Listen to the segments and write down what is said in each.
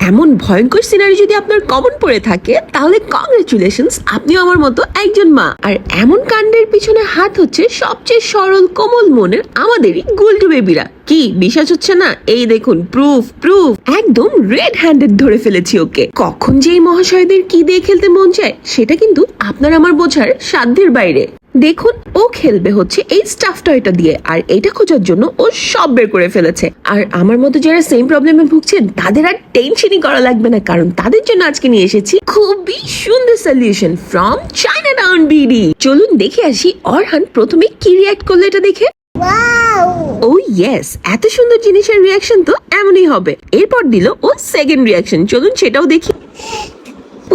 এমন ভয়ঙ্কর সিনারি যদি আপনার কমন পড়ে থাকে তাহলে কংগ্রেচুলেশনস, আপনিও আমার মতো একজন মা। আর এমন কাণ্ডের পিছনে হাত হচ্ছে সবচেয়ে সরল কোমল মনের আমাদেরই গুলটু বেবিরা। কি বিশ্বাস হচ্ছে না? এই দেখুন, প্রুফ একদম রেড হ্যান্ডেড ধরে ফেলেছি ওকে। কখন যে এই মহাশয়দের কি দিয়ে খেলতে মন চায় সেটা কিন্তু আপনার আমার বোঝার সাধ্যের বাইরে। দেখুন, ও খেলবে হচ্ছে এই স্টাফ টয়টা দিয়ে, আর এটা খোঁজার জন্য ও সব বের করে ফেলেছে। আর আমার মতো যারা সেম প্রবলেমে ভুগছেন তাদের আর টেনশনই করা লাগবে না, কারণ তাদের জন্য আজকে নিয়ে এসেছি খুবই সুন্দর solution from China town BD. চলুন দেখে আসি অরহান প্রথমে কি রিয়াক্ট করলো এটা দেখে। ও ইয়েস, এত সুন্দর জিনিসের রিয়াকশন তো এমনই হবে। এরপর দিল ও সেকেন্ড রিয়াকশন, চলুন সেটাও দেখি।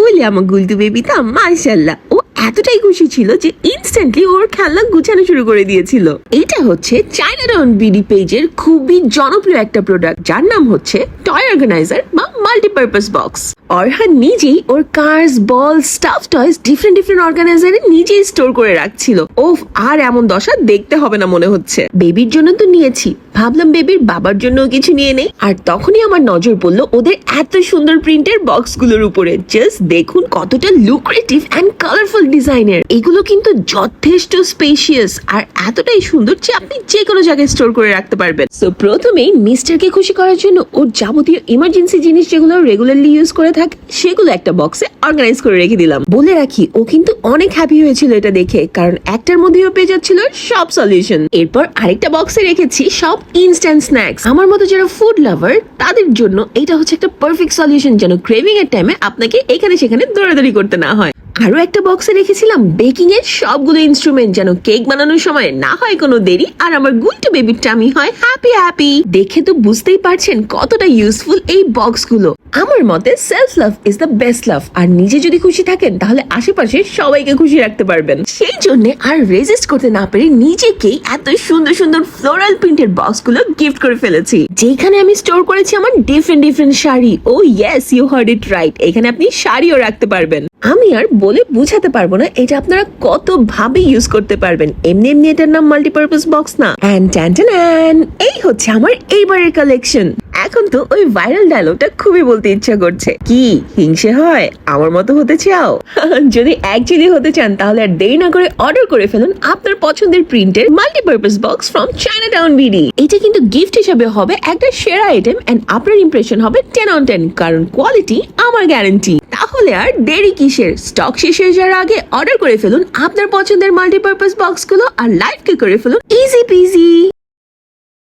ওলে আমার গুলটু বেবিটা মাশাআল্লাহ, ও এতটাই খুশি ছিল যে ইনস্ট্যান্টলি ওর খেলনা গুছানো শুরু করে দিয়েছিল। এটা হচ্ছে চায়না টাউন বিডি পেজের খুবই জনপ্রিয় একটা প্রোডাক্ট, যার নাম হচ্ছে টয় অর্গানাইজার বা মাল্টিপারপাস বক্স। অরহান নিজেই ওর কার্স, বল, স্টাফ টয়স ডিফারেন্ট অর্গানাইজারে নিজেই স্টোর করে রাখছিল। ওফ, আর এমন দশা দেখতে হবে না মনে হচ্ছে। বেবির জন্য তো নিয়েছি, ভাবলাম বেবির বাবার জন্য কিছু নিয়ে নেই। আর তখনই আমার নজর পড়লো ওদের এত সুন্দর প্রিন্টের বক্স গুলোর উপরে। জাস্ট দেখুন কতটা লুক্রেটিভ এন্ড কালারফুল ডিজাইনের। এগুলো কিন্তু যথেষ্ট স্পেশিয়াস আর এতটাই সুন্দর যে আপনি যে কোনো জায়গায় স্টোর করে রাখতে পারবেন। সো প্রথমেই মিস্টারকে খুশি করার জন্য ওর যাবতীয় ইমার্জেন্সি জিনিস যেগুলো রেগুলারলি ইউজ করে থাকে সেগুলো একটা বক্সে অর্গানাইজ করে রেখে দিলাম। বলে রাখি, ও কিন্তু অনেক হ্যাপি হয়েছিল এটা দেখে, কারণ একটার মধ্যেও পেয়ে যাচ্ছিল সব সলিউশন। এরপর আরেকটা বক্সে রেখেছি সব ইনস্ট্যান্ট স্ন্যাক্স। আমার মতো যারা ফুড লাভার তাদের জন্য এটা হচ্ছে একটা পারফেক্ট সলিউশন, যেন ক্রেভিং এর টাইমে আপনাকে এখানে সেখানে দৌড়াদৌড়ি করতে না হয়। আরো একটা বক্সে রেখেছিলাম বেকিং এর সবগুলো ইনস্ট্রুমেন্ট, যেন কেক বানানোর সময় না হয় কোনো দেরি আর আমার গুলটু বেবির টামি হয় হ্যাপি। দেখে তো বুঝতেই পারছেন কতটা ইউজফুল এই বক্সগুলো। আমার মতে self love is the best love. আর নিজে যদি খুশি থাকেন তাহলে আশেপাশে সবাইকে খুশি রাখতে পারবেন। সেই জন্য আর রেজিস্ট করতে না পেরে নিজেকেই এত সুন্দর ফ্লোরাল প্রিন্টের বক্সগুলো গিফট করে ফেলেছি, যেখানে আমি স্টোর করেছি আমার different sari. Oh yes, you heard it right, এখানে আপনি শাড়িও রাখতে পারবেন। আমি আর বলে বুঝাতে পারবো না এটা আপনারা কত ভাবে ইউজ করতে পারবেন। এমনি এটার নাম মাল্টিপারপাস বক্স না। এই হচ্ছে আমার এইবারের কালেকশন। এখন তো ওই ভাইরাল ডায়লগটা খুবই বলতে ইচ্ছা করছে, কি হিংসে হয় আমার মতো হতে চাও? যদি অ্যাকচুয়ালি হতে চান তাহলে আর দেরি না করে অর্ডার করে ফেলুন আপনার পছন্দের প্রিন্টের multipurpose box from China town BD. এটা কিন্তু গিফট হিসেবে হবে একটা সেরা আইটেম, এন্ড আপনার ইমপ্রেশন হবে 10 on 10, কারণ কোয়ালিটি আমার গ্যারান্টি। তাহলে আর দেরি কিসের? স্টক শেষ হয়ে যাওয়ার আগে অর্ডার করে ফেলুন আপনার পছন্দের মাল্টিপারপাস বক্সগুলো আর লাইভকে করে ফেলুন ইজি পিজি।